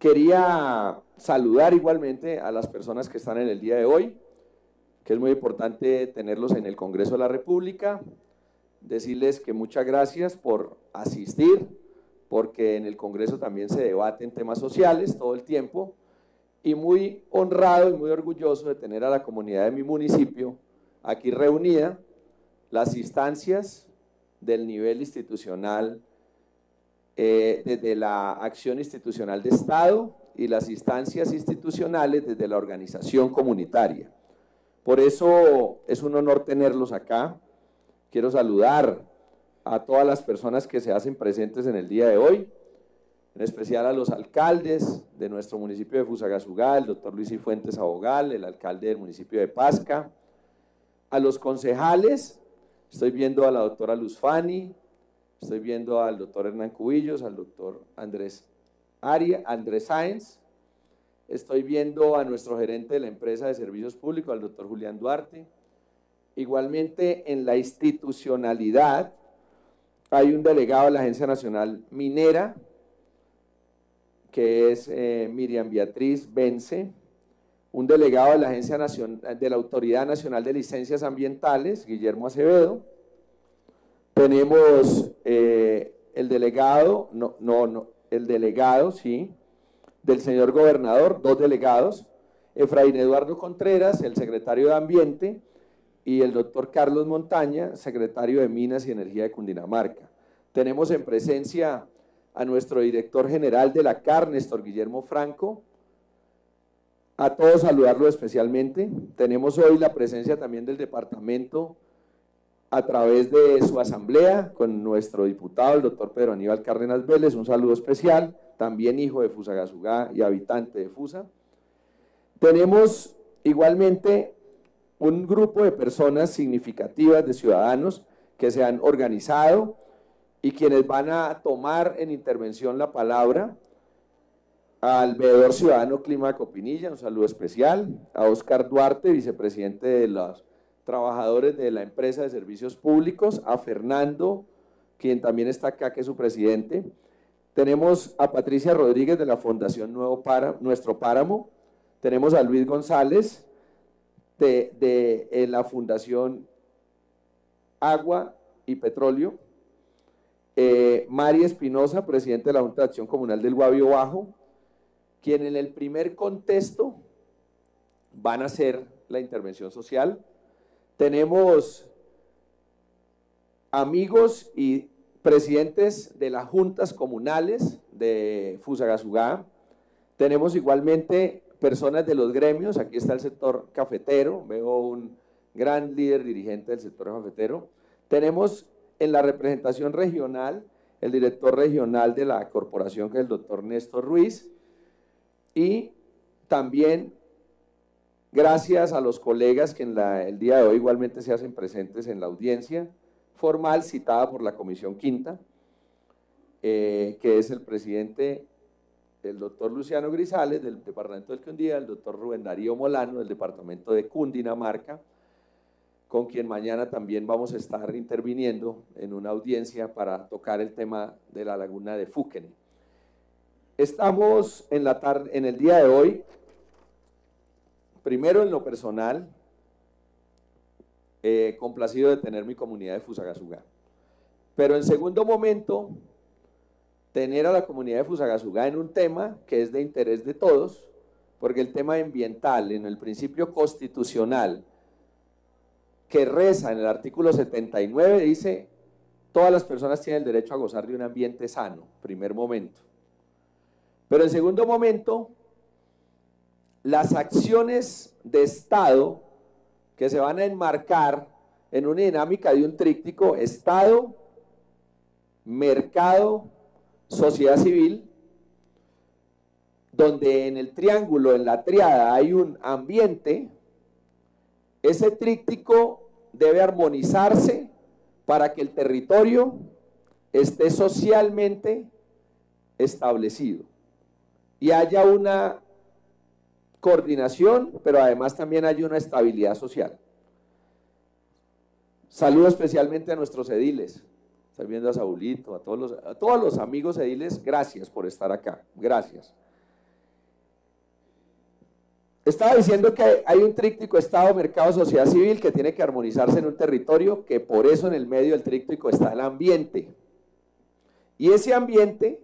Quería saludar igualmente a las personas que están en el día de hoy, que es muy importante tenerlos en el Congreso de la República, decirles que muchas gracias por asistir, porque en el Congreso también se debaten temas sociales todo el tiempo, y muy honrado y muy orgulloso de tener a la comunidad de mi municipio aquí reunida, las instancias del nivel institucional, desde la acción institucional de Estado y las instancias institucionales desde la organización comunitaria. Por eso es un honor tenerlos acá. Quiero saludar a todas las personas que se hacen presentes en el día de hoy, en especial a los alcaldes de nuestro municipio de Fusagasugá, el doctor Luis Cifuentes Abogal, el alcalde del municipio de Pasca, a los concejales, estoy viendo a la doctora Luz Fani, estoy viendo al doctor Hernán Cubillos, al doctor Andrés Sáenz, estoy viendo a nuestro gerente de la empresa de servicios públicos, al doctor Julián Duarte. Igualmente en la institucionalidad hay un delegado de la Agencia Nacional Minera, que es Miriam Beatriz Vence, un delegado de la Agencia Nacional, de la Autoridad Nacional de Licencias Ambientales, Guillermo Acevedo. Tenemos el delegado, sí, del señor gobernador, dos delegados, Efraín Eduardo Contreras, el secretario de Ambiente, y el doctor Carlos Montaña, secretario de Minas y Energía de Cundinamarca. Tenemos en presencia a nuestro director general de la CAR, Néstor Guillermo Franco, a todos saludarlo especialmente. Tenemos hoy la presencia también del departamento a través de su asamblea con nuestro diputado, el doctor Pedro Aníbal Cárdenas Vélez, un saludo especial, también hijo de Fusagasugá y habitante de Fusa. Tenemos igualmente un grupo de personas significativas, de ciudadanos que se han organizado y quienes van a tomar en intervención la palabra: al veedor ciudadano Clima Copinilla, un saludo especial, a Oscar Duarte, vicepresidente de los trabajadores de la empresa de servicios públicos, a Fernando, quien también está acá, que es su presidente. Tenemos a Patricia Rodríguez de la Fundación Nuestro Páramo, tenemos a Luis González de la Fundación Agua y Petróleo, Mari Espinosa, presidente de la Junta de Acción Comunal del Guavio Bajo, quien en el primer contexto van a hacer la intervención social. Tenemos amigos y presidentes de las juntas comunales de Fusagasugá. Tenemos igualmente personas de los gremios. Aquí está el sector cafetero, veo un gran líder dirigente del sector cafetero. Tenemos en la representación regional el director regional de la corporación, que es el doctor Néstor Ruiz, y también gracias a los colegas que el día de hoy igualmente se hacen presentes en la audiencia formal citada por la Comisión Quinta, que es el presidente, el doctor Luciano Grisales del departamento del Quindío, el doctor Rubén Darío Molano del departamento de Cundinamarca, con quien mañana también vamos a estar interviniendo en una audiencia para tocar el tema de la laguna de Fúquene. Estamos en el día de hoy, primero en lo personal, complacido de tener mi comunidad de Fusagasugá, pero en segundo momento, tener a la comunidad de Fusagasugá en un tema que es de interés de todos, porque el tema ambiental, en el principio constitucional, que reza en el artículo 79, dice: todas las personas tienen el derecho a gozar de un ambiente sano, primer momento. Pero en segundo momento, las acciones de Estado que se van a enmarcar en una dinámica de un tríptico: Estado, mercado, sociedad civil, donde en el triángulo, en la tríada, hay un ambiente. Ese tríptico debe armonizarse para que el territorio esté socialmente establecido y haya una coordinación, pero además también haya una estabilidad social. Saludo especialmente a nuestros ediles. Estoy viendo a Saulito, a todos los amigos ediles, gracias por estar acá, gracias. Estaba diciendo que hay un tríptico Estado, mercado, sociedad civil que tiene que armonizarse en un territorio, que por eso en el medio del tríptico está el ambiente. Y ese ambiente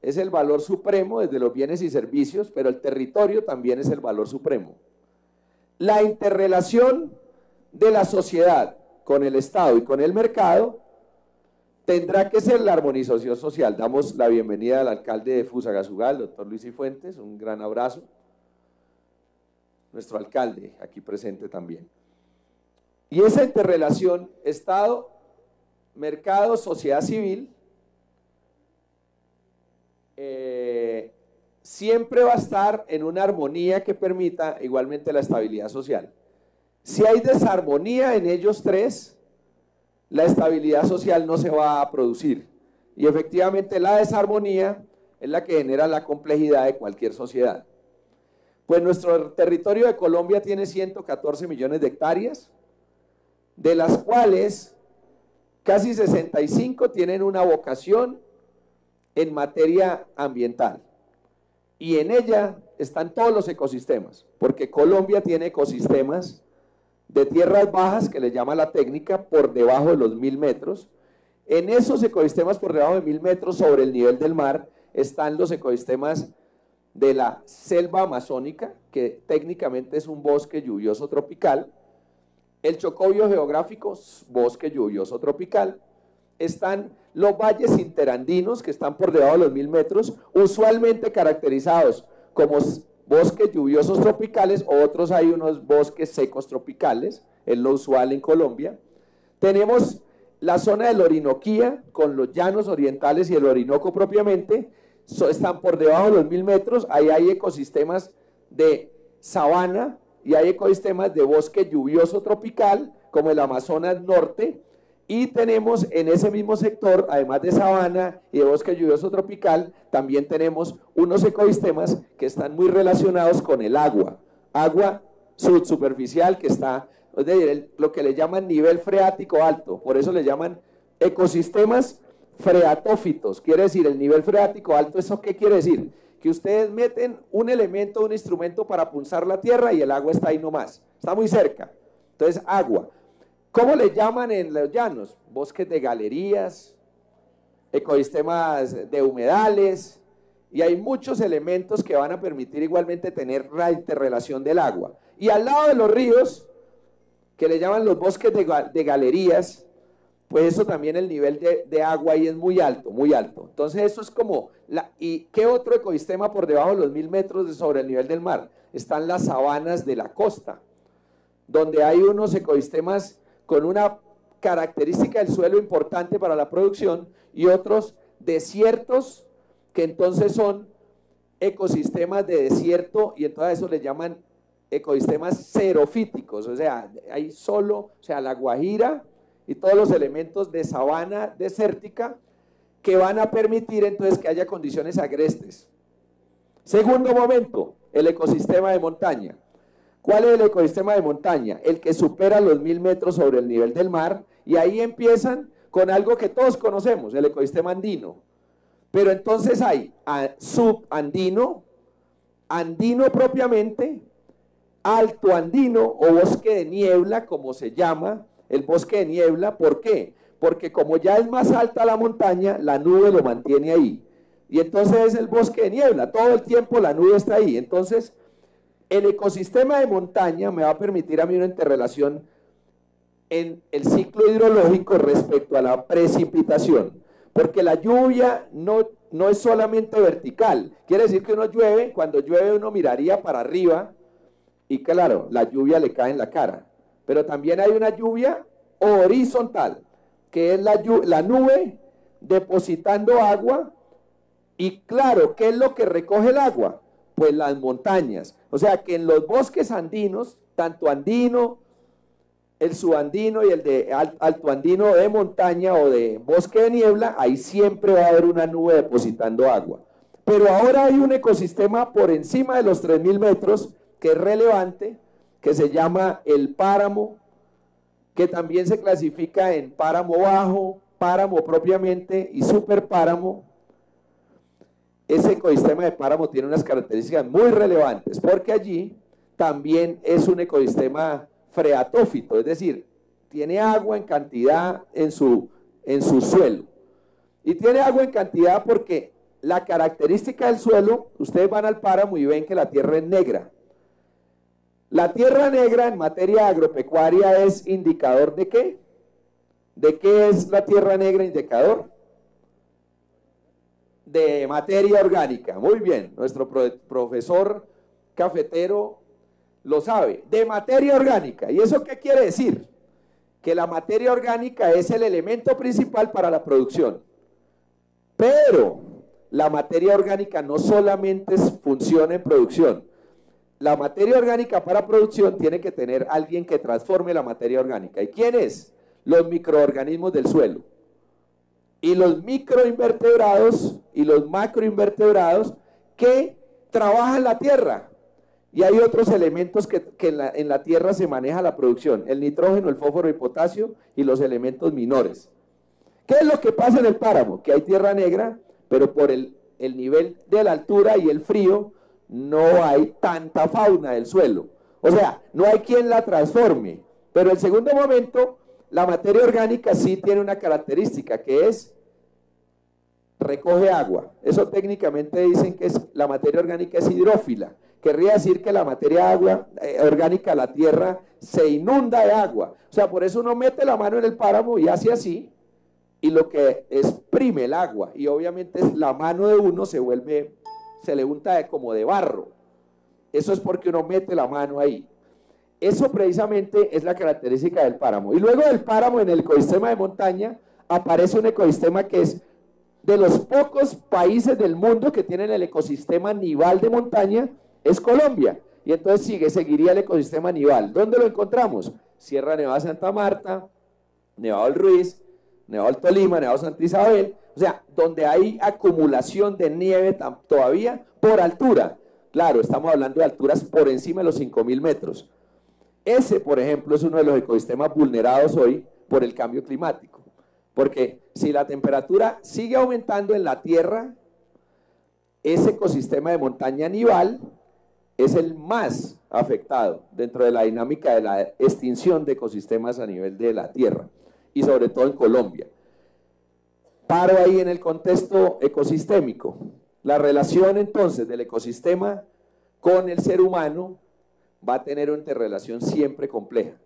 es el valor supremo desde los bienes y servicios, pero el territorio también es el valor supremo. La interrelación de la sociedad con el Estado y con el mercado tendrá que ser la armonización social. Damos la bienvenida al alcalde de Fusagasugá, el doctor Luis Cifuentes, un gran abrazo. Nuestro alcalde aquí presente también. Y esa interrelación Estado, mercado, sociedad civil, siempre va a estar en una armonía que permita igualmente la estabilidad social. Si hay desarmonía en ellos tres, la estabilidad social no se va a producir. Y efectivamente la desarmonía es la que genera la complejidad de cualquier sociedad. Pues nuestro territorio de Colombia tiene 114 millones de hectáreas, de las cuales casi 65 tienen una vocación en materia ambiental. Y en ella están todos los ecosistemas, porque Colombia tiene ecosistemas de tierras bajas, que le llama la técnica, por debajo de los 1000 metros. En esos ecosistemas por debajo de 1000 metros sobre el nivel del mar están los ecosistemas de la selva amazónica, que técnicamente es un bosque lluvioso tropical, el Chocó biogeográfico, bosque lluvioso tropical, están los valles interandinos, que están por debajo de los 1000 metros, usualmente caracterizados como bosques lluviosos tropicales, o otros hay unos bosques secos tropicales, es lo usual en Colombia. Tenemos la zona de la Orinoquía, con los llanos orientales y el Orinoco propiamente, están por debajo de los 1000 metros, ahí hay ecosistemas de sabana y hay ecosistemas de bosque lluvioso tropical, como el Amazonas Norte, y tenemos en ese mismo sector, además de sabana y de bosque lluvioso tropical, también tenemos unos ecosistemas que están muy relacionados con el agua subsuperficial, que está, es decir, lo que le llaman nivel freático alto, por eso le llaman ecosistemas freatófitos, quiere decir el nivel freático alto. ¿Eso qué quiere decir? Que ustedes meten un elemento, un instrumento para punzar la tierra y el agua está ahí nomás, está muy cerca, entonces agua. ¿Cómo le llaman en los llanos? Bosques de galerías, ecosistemas de humedales, y hay muchos elementos que van a permitir igualmente tener la interrelación del agua. Y al lado de los ríos, que le llaman los bosques de galerías, pues eso también el nivel de agua ahí es muy alto, muy alto. Entonces eso es como, ¿y qué otro ecosistema por debajo de los 1000 metros sobre el nivel del mar? Están las sabanas de la costa, donde hay unos ecosistemas con una característica del suelo importante para la producción, y otros desiertos, que entonces son ecosistemas de desierto, y entonces eso le llaman ecosistemas xerofíticos, o sea, hay solo, o sea, la Guajira y todos los elementos de sabana desértica que van a permitir entonces que haya condiciones agrestes. Segundo momento, el ecosistema de montaña. ¿Cuál es el ecosistema de montaña? El que supera los 1000 metros sobre el nivel del mar, y ahí empiezan con algo que todos conocemos, el ecosistema andino. Pero entonces hay subandino, andino propiamente, alto andino o bosque de niebla, como se llama el bosque de niebla. ¿Por qué? Porque como ya es más alta la montaña, la nube lo mantiene ahí. Y entonces es el bosque de niebla, todo el tiempo la nube está ahí. Entonces, el ecosistema de montaña me va a permitir a mí una interrelación en el ciclo hidrológico respecto a la precipitación, porque la lluvia no es solamente vertical. Quiere decir que uno llueve, cuando llueve uno miraría para arriba y claro, la lluvia le cae en la cara, pero también hay una lluvia horizontal, que es la nube depositando agua. Y claro, ¿qué es lo que recoge el agua? Pues las montañas. O sea que en los bosques andinos, tanto andino, el subandino y el de alto andino de montaña o de bosque de niebla, ahí siempre va a haber una nube depositando agua. Pero ahora hay un ecosistema por encima de los 3000 metros que es relevante, que se llama el páramo, que también se clasifica en páramo bajo, páramo propiamente y superpáramo. Ese ecosistema de páramo tiene unas características muy relevantes, porque allí también es un ecosistema freatófito, es decir, tiene agua en cantidad en su suelo. Y tiene agua en cantidad porque la característica del suelo, ustedes van al páramo y ven que la tierra es negra. La tierra negra en materia agropecuaria es indicador ¿de qué? ¿De qué es la tierra negra indicador? De materia orgánica. Muy bien, nuestro profesor cafetero lo sabe, de materia orgánica. ¿Y eso qué quiere decir? Que la materia orgánica es el elemento principal para la producción. Pero la materia orgánica no solamente funciona en producción. La materia orgánica para producción tiene que tener alguien que transforme la materia orgánica. ¿Y quién es? Los microorganismos del suelo. Y los microinvertebrados y los macroinvertebrados que trabajan la tierra. Y hay otros elementos que en la tierra se maneja la producción, el nitrógeno, el fósforo y potasio y los elementos menores. ¿Qué es lo que pasa en el páramo? Que hay tierra negra, pero por el nivel de la altura y el frío no hay tanta fauna del suelo. O sea, no hay quien la transforme. Pero en segundo momento, la materia orgánica sí tiene una característica que es recoge agua. Eso técnicamente dicen que la materia orgánica es hidrófila. Querría decir que la materia orgánica, la tierra, se inunda de agua. O sea, por eso uno mete la mano en el páramo y hace así, y lo que exprime el agua, y obviamente la mano de uno se le unta como de barro. Eso es porque uno mete la mano ahí. Eso precisamente es la característica del páramo. Y luego del páramo, en el ecosistema de montaña, aparece un ecosistema que es de los pocos países del mundo que tienen el ecosistema nival de montaña, es Colombia. Y entonces seguiría el ecosistema nival. ¿Dónde lo encontramos? Sierra Nevada de Santa Marta, Nevado del Ruiz, Nevado del Tolima, Nevado Santa Isabel. O sea, donde hay acumulación de nieve todavía por altura. Claro, estamos hablando de alturas por encima de los 5.000 metros. Ese, por ejemplo, es uno de los ecosistemas vulnerados hoy por el cambio climático. Porque si la temperatura sigue aumentando en la Tierra, ese ecosistema de montaña nival es el más afectado dentro de la dinámica de la extinción de ecosistemas a nivel de la Tierra, y sobre todo en Colombia. Paro ahí en el contexto ecosistémico. La relación entonces del ecosistema con el ser humano va a tener una interrelación siempre compleja.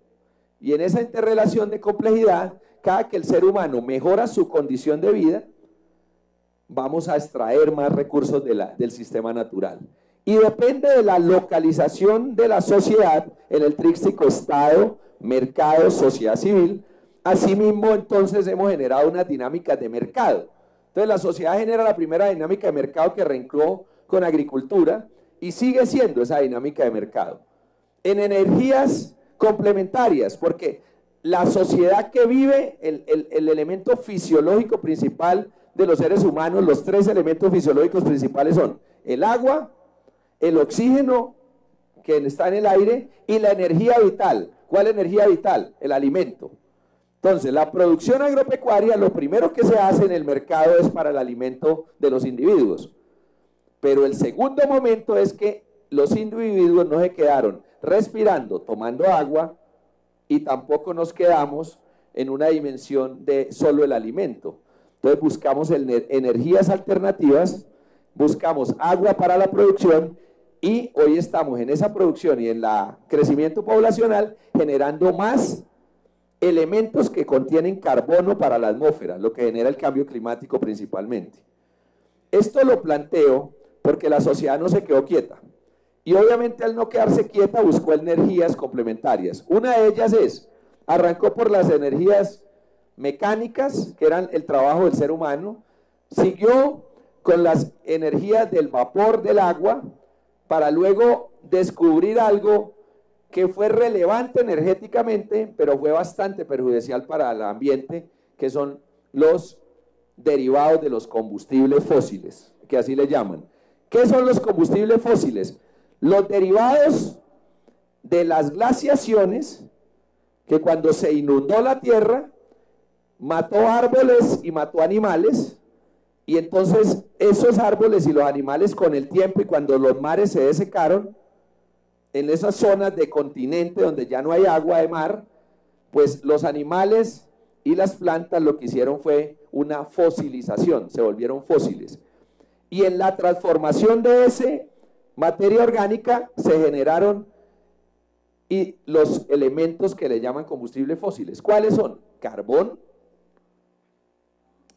Y en esa interrelación de complejidad, cada que el ser humano mejora su condición de vida, vamos a extraer más recursos del sistema natural. Y depende de la localización de la sociedad en el tríptico Estado, mercado, sociedad civil. Asimismo, entonces hemos generado unas dinámicas de mercado. Entonces la sociedad genera la primera dinámica de mercado que arrancó con agricultura y sigue siendo esa dinámica de mercado. En energías complementarias, porque la sociedad que vive, el elemento fisiológico principal de los seres humanos, los tres elementos fisiológicos principales son el agua, el oxígeno que está en el aire y la energía vital. ¿Cuál energía vital? El alimento. Entonces, la producción agropecuaria, lo primero que se hace en el mercado es para el alimento de los individuos. Pero el segundo momento es que los individuos no se quedaron respirando, tomando agua, y tampoco nos quedamos en una dimensión de solo el alimento. Entonces buscamos energías alternativas, buscamos agua para la producción, y hoy estamos en esa producción y en el crecimiento poblacional generando más elementos que contienen carbono para la atmósfera, lo que genera el cambio climático principalmente. Esto lo planteo porque la sociedad no se quedó quieta. Y obviamente al no quedarse quieta buscó energías complementarias. Una de ellas arrancó por las energías mecánicas, que eran el trabajo del ser humano, siguió con las energías del vapor del agua, para luego descubrir algo que fue relevante energéticamente, pero fue bastante perjudicial para el ambiente, que son los derivados de los combustibles fósiles, que así le llaman. ¿Qué son los combustibles fósiles? Los derivados de las glaciaciones, que cuando se inundó la tierra, mató árboles y mató animales, y entonces esos árboles y los animales con el tiempo y cuando los mares se desecaron, en esas zonas de continente donde ya no hay agua de mar, pues los animales y las plantas lo que hicieron fue una fosilización, se volvieron fósiles. Y en la transformación de esa materia orgánica se generaron los elementos que le llaman combustibles fósiles. ¿Cuáles son? Carbón,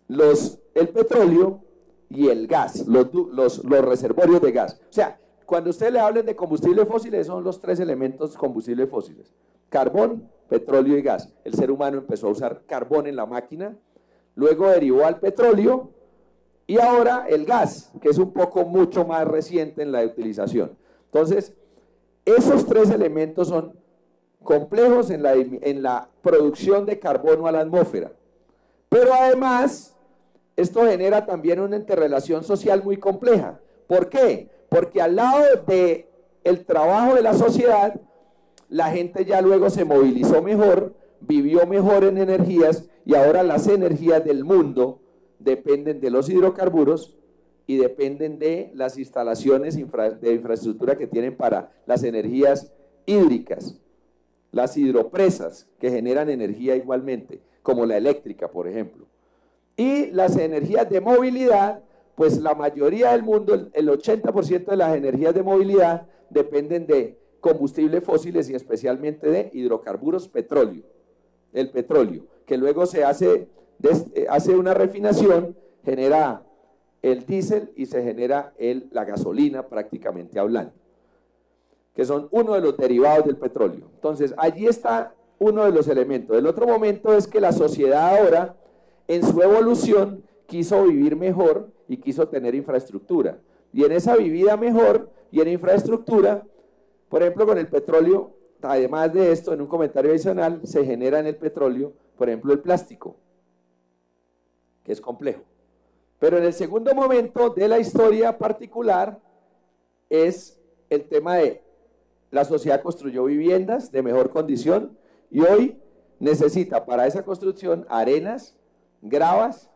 el petróleo y el gas, los reservorios de gas. O sea, cuando ustedes le hablen de combustibles fósiles, son los tres elementos combustibles fósiles: carbón, petróleo y gas. El ser humano empezó a usar carbón en la máquina, luego derivó al petróleo y ahora el gas, que es un poco mucho más reciente en la utilización. Entonces, esos tres elementos son complejos en la producción de carbono a la atmósfera. Pero además, esto genera también una interrelación social muy compleja. ¿Por qué? Porque al lado del trabajo de la sociedad, la gente ya luego se movilizó mejor, vivió mejor en energías, y ahora las energías del mundo dependen de los hidrocarburos y dependen de las instalaciones de infraestructura que tienen para las energías hídricas, las hidropresas que generan energía igualmente, como la eléctrica, por ejemplo. Y las energías de movilidad, pues la mayoría del mundo, el 80% de las energías de movilidad dependen de combustibles fósiles y especialmente de hidrocarburos, petróleo. El petróleo, que luego se hace una refinación, genera el diésel y se genera la gasolina, prácticamente hablando, que son uno de los derivados del petróleo. Entonces, allí está uno de los elementos. El otro momento es que la sociedad ahora, en su evolución, quiso vivir mejor y quiso tener infraestructura. Y en esa vivida mejor y en infraestructura, por ejemplo, con el petróleo, además de esto, en un comentario adicional, se genera en el petróleo, por ejemplo, el plástico, que es complejo. Pero en el segundo momento de la historia particular es el tema de la sociedad construyó viviendas de mejor condición y hoy necesita para esa construcción arenas, gravas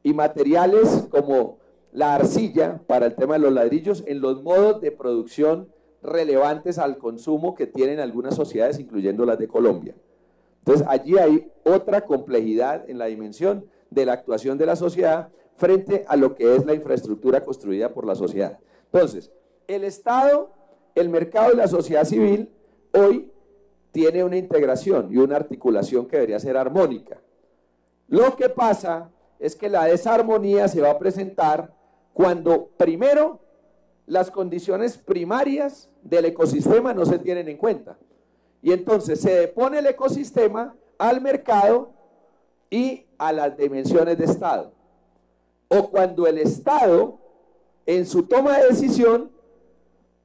y materiales como la arcilla para el tema de los ladrillos en los modos de producción relevantes al consumo que tienen algunas sociedades, incluyendo las de Colombia. Entonces allí hay otra complejidad en la dimensión de la actuación de la sociedad frente a lo que es la infraestructura construida por la sociedad. Entonces, el Estado, el mercado y la sociedad civil hoy tiene una integración y una articulación que debería ser armónica. Lo que pasa es que la desarmonía se va a presentar cuando primero las condiciones primarias del ecosistema no se tienen en cuenta. Y entonces se depone el ecosistema al mercado y a las dimensiones de Estado. O cuando el Estado, en su toma de decisión,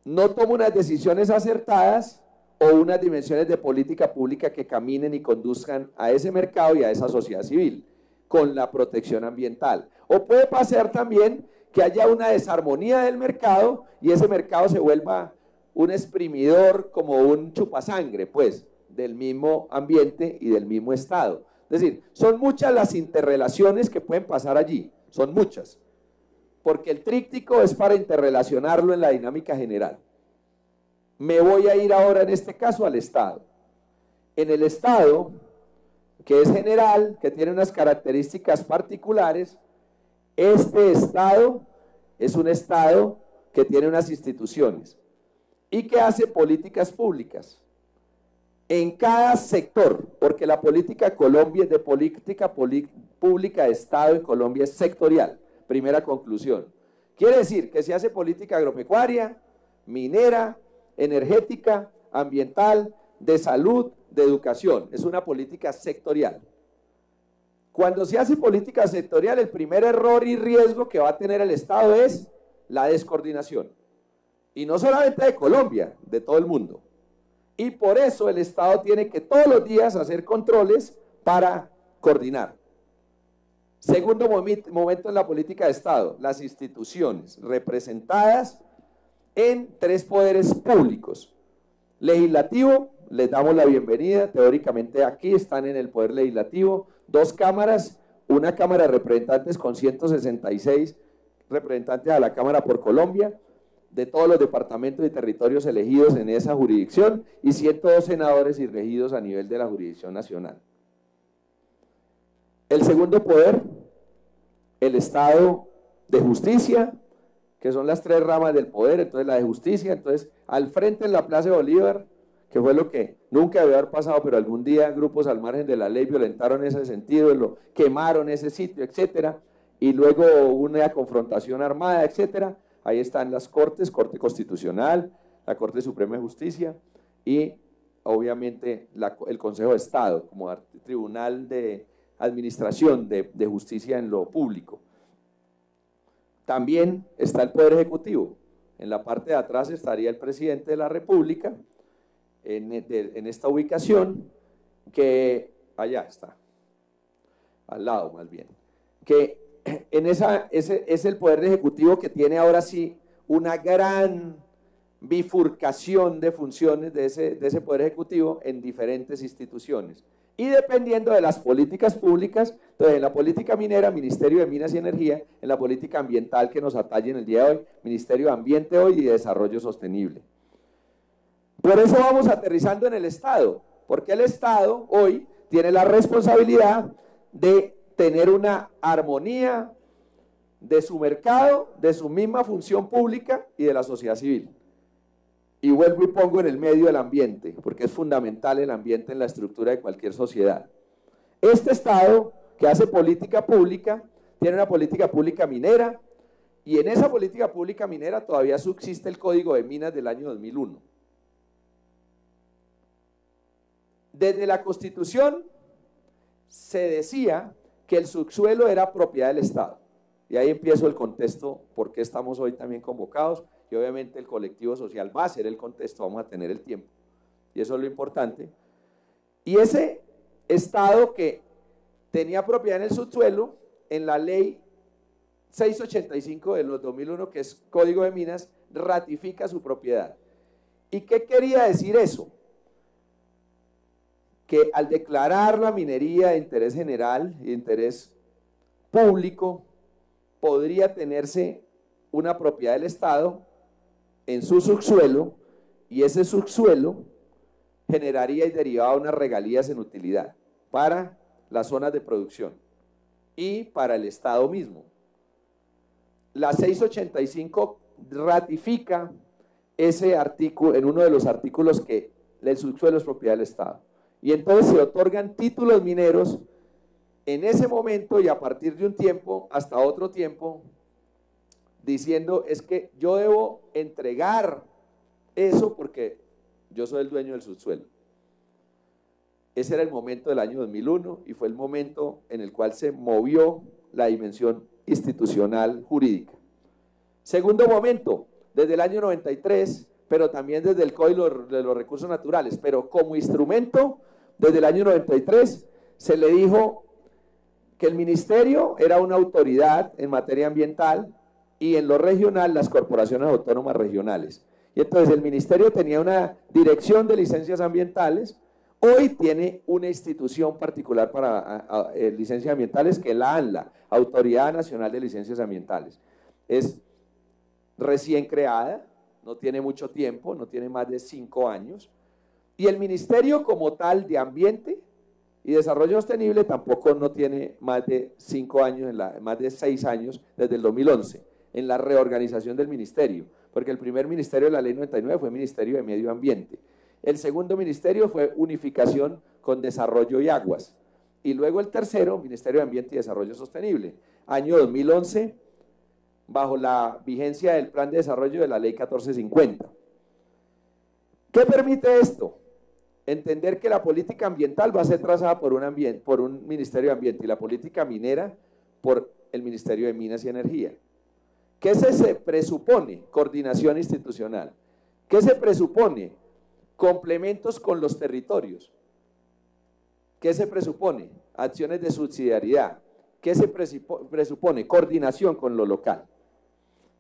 no toma unas decisiones acertadas o unas dimensiones de política pública que caminen y conduzcan a ese mercado y a esa sociedad civil, con la protección ambiental. O puede pasar también que haya una desarmonía del mercado y ese mercado se vuelva un exprimidor, como un chupasangre, pues, del mismo ambiente y del mismo Estado. Es decir, son muchas las interrelaciones que pueden pasar allí, son muchas, porque el tríptico es para interrelacionarlo en la dinámica general. Me voy a ir ahora en este caso al Estado. En el Estado, que es general, que tiene unas características particulares, este Estado es un Estado que tiene unas instituciones y que hace políticas públicas en cada sector, porque la política Colombia es de política pública de Estado en Colombia es sectorial. Primera conclusión. Quiere decir que se hace política agropecuaria, minera, energética, ambiental, de salud, de educación. Es una política sectorial. Cuando se hace política sectorial, el primer error y riesgo que va a tener el Estado es la descoordinación. Y no solamente de Colombia, de todo el mundo. Y por eso el Estado tiene que todos los días hacer controles para coordinar. Segundo momento en la política de Estado, las instituciones representadas en tres poderes públicos. Legislativo, les damos la bienvenida, teóricamente aquí están en el poder legislativo, dos cámaras, una Cámara de Representantes con 166 representantes a la Cámara por Colombia, de todos los departamentos y territorios elegidos en esa jurisdicción y 102 senadores y regidos a nivel de la jurisdicción nacional. El segundo poder, el Estado de Justicia, que son las tres ramas del poder. Entonces la de justicia, entonces al frente en la Plaza de Bolívar, que fue lo que nunca debió haber pasado, pero algún día grupos al margen de la ley violentaron ese sentido, lo quemaron ese sitio, etcétera, y luego una confrontación armada, etcétera. Ahí están las cortes, Corte Constitucional, la Corte Suprema de Justicia y obviamente el Consejo de Estado como tribunal de administración de justicia en lo público. También está el Poder Ejecutivo. En la parte de atrás estaría el Presidente de la República, en esta ubicación, que allá está, al lado más bien, que ese es el Poder Ejecutivo que tiene ahora sí una gran bifurcación de funciones de ese Poder Ejecutivo en diferentes instituciones. Y dependiendo de las políticas públicas, entonces en la política minera, Ministerio de Minas y Energía, en la política ambiental que nos atañe en el día de hoy, Ministerio de Ambiente hoy y de Desarrollo Sostenible. Por eso vamos aterrizando en el Estado, porque el Estado hoy tiene la responsabilidad de tener una armonía de su mercado, de su misma función pública y de la sociedad civil. Y vuelvo y pongo en el medio el ambiente, porque es fundamental el ambiente en la estructura de cualquier sociedad. Este Estado que hace política pública, tiene una política pública minera, y en esa política pública minera todavía subsiste el Código de Minas del año 2001. Desde la Constitución se decía que el subsuelo era propiedad del Estado. Y ahí empiezo el contexto, por qué estamos hoy también convocados, y obviamente el colectivo social va a ser el contexto, vamos a tener el tiempo, y eso es lo importante. Y ese Estado que tenía propiedad en el subsuelo, en la ley 685 de los 2001, que es Código de Minas, ratifica su propiedad. ¿Y qué quería decir eso? Que al declarar la minería de interés general y de interés público, podría tenerse una propiedad del Estado en su subsuelo, y ese subsuelo generaría y derivaba unas regalías en utilidad para las zonas de producción y para el Estado mismo. La 685 ratifica ese artículo en uno de los artículos que el subsuelo es propiedad del Estado. Y entonces se otorgan títulos mineros en ese momento y a partir de un tiempo hasta otro tiempo, diciendo es que yo debo entregar eso porque yo soy el dueño del subsuelo. Ese era el momento del año 2001 y fue el momento en el cual se movió la dimensión institucional jurídica. Segundo momento, desde el año 93, pero también desde el Código de los Recursos Naturales, pero como instrumento, desde el año 93, se le dijo que el ministerio era una autoridad en materia ambiental y en lo regional las corporaciones autónomas regionales. Y entonces el ministerio tenía una dirección de licencias ambientales, hoy tiene una institución particular para licencias ambientales que es la ANLA, Autoridad Nacional de Licencias Ambientales. Es recién creada, no tiene mucho tiempo, no tiene más de 5 años, y el ministerio como tal de Ambiente y Desarrollo Sostenible tampoco no tiene más de 5 años, más de 6 años desde el 2011, en la reorganización del ministerio, porque el primer ministerio de la Ley 99 fue Ministerio de Medio Ambiente, el segundo ministerio fue Unificación con Desarrollo y Aguas, y luego el tercero, Ministerio de Ambiente y Desarrollo Sostenible, año 2011, bajo la vigencia del Plan de Desarrollo de la Ley 1450. ¿Qué permite esto? Entender que la política ambiental va a ser trazada por un Ministerio de Ambiente y la política minera por el Ministerio de Minas y Energía. ¿Qué se presupone? Coordinación institucional. ¿Qué se presupone? Complementos con los territorios. ¿Qué se presupone? Acciones de subsidiariedad. ¿Qué se presupone? Coordinación con lo local.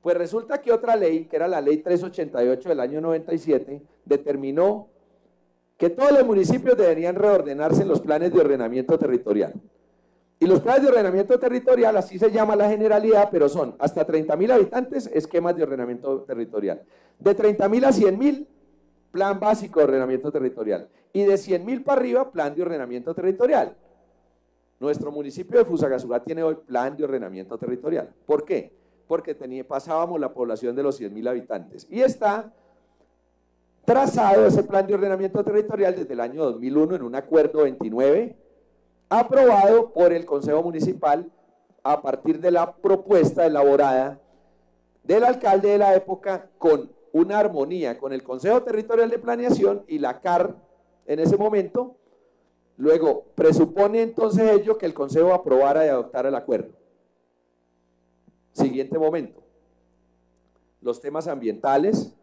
Pues resulta que otra ley, que era la ley 388 del año 97, determinó que todos los municipios deberían reordenarse en los planes de ordenamiento territorial. Y los planes de ordenamiento territorial, así se llama la generalidad, pero son hasta 30.000 habitantes, esquemas de ordenamiento territorial. De 30.000 a 100.000, plan básico de ordenamiento territorial. Y de 100.000 para arriba, plan de ordenamiento territorial. Nuestro municipio de Fusagasugá tiene hoy plan de ordenamiento territorial. ¿Por qué? Porque pasábamos la población de los 100.000 habitantes. Y está trazado ese plan de ordenamiento territorial desde el año 2001 en un acuerdo 29, aprobado por el Consejo Municipal a partir de la propuesta elaborada del alcalde de la época con una armonía con el Consejo Territorial de Planeación y la CAR en ese momento. Luego, presupone entonces ello que el Consejo aprobara y adoptara el acuerdo. Siguiente momento. Los temas ambientales.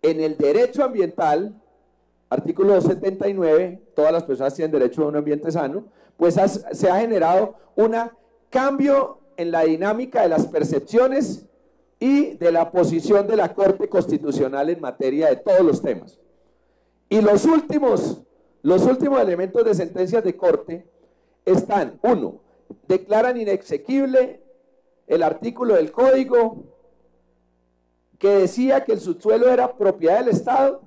En el derecho ambiental, artículo 279, todas las personas tienen derecho a un ambiente sano, pues se ha generado un cambio en la dinámica de las percepciones y de la posición de la Corte Constitucional en materia de todos los temas. Y los últimos elementos de sentencias de Corte están, uno, declaran inexequible el artículo del Código que decía que el subsuelo era propiedad del Estado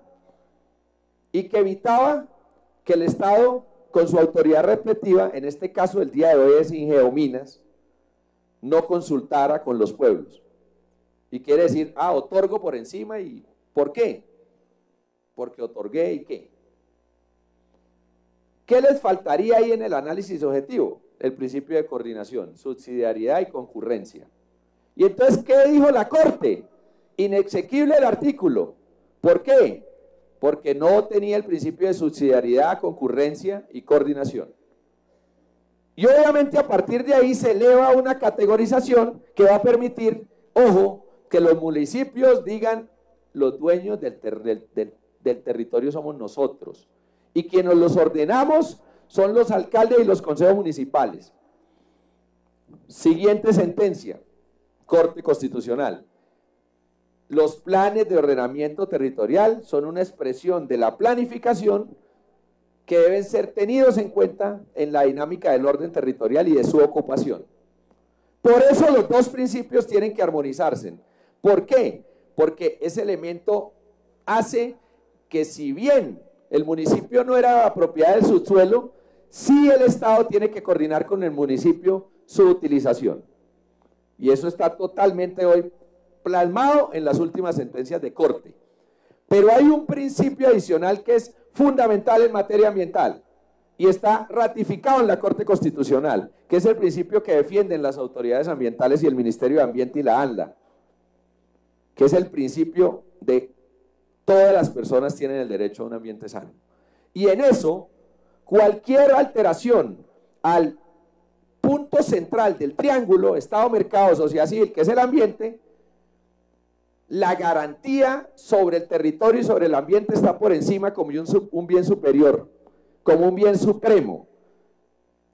y que evitaba que el Estado, con su autoridad repletiva, en este caso el día de hoy es Ingeominas, no consultara con los pueblos. Y quiere decir, otorgo por encima. ¿Y por qué? Porque otorgué y qué. ¿Qué les faltaría ahí en el análisis objetivo? El principio de coordinación, subsidiariedad y concurrencia. Y entonces, ¿qué dijo la Corte? Inexequible el artículo. ¿Por qué? Porque no tenía el principio de subsidiariedad, concurrencia y coordinación. Y obviamente a partir de ahí se eleva una categorización que va a permitir, ojo, que los municipios digan, los dueños del territorio somos nosotros. Y quienes los ordenamos son los alcaldes y los consejos municipales. Siguiente sentencia, Corte Constitucional. Los planes de ordenamiento territorial son una expresión de la planificación que deben ser tenidos en cuenta en la dinámica del orden territorial y de su ocupación. Por eso los dos principios tienen que armonizarse. ¿Por qué? Porque ese elemento hace que, si bien el municipio no era propiedad del subsuelo, sí el Estado tiene que coordinar con el municipio su utilización. Y eso está totalmente hoy plasmado en las últimas sentencias de Corte. Pero hay un principio adicional que es fundamental en materia ambiental y está ratificado en la Corte Constitucional, que es el principio que defienden las autoridades ambientales y el Ministerio de Ambiente y la ANLA, que es el principio de todas las personas tienen el derecho a un ambiente sano. Y en eso, cualquier alteración al punto central del triángulo, Estado, mercado, sociedad civil, que es el ambiente, la garantía sobre el territorio y sobre el ambiente está por encima como un bien superior, como un bien supremo,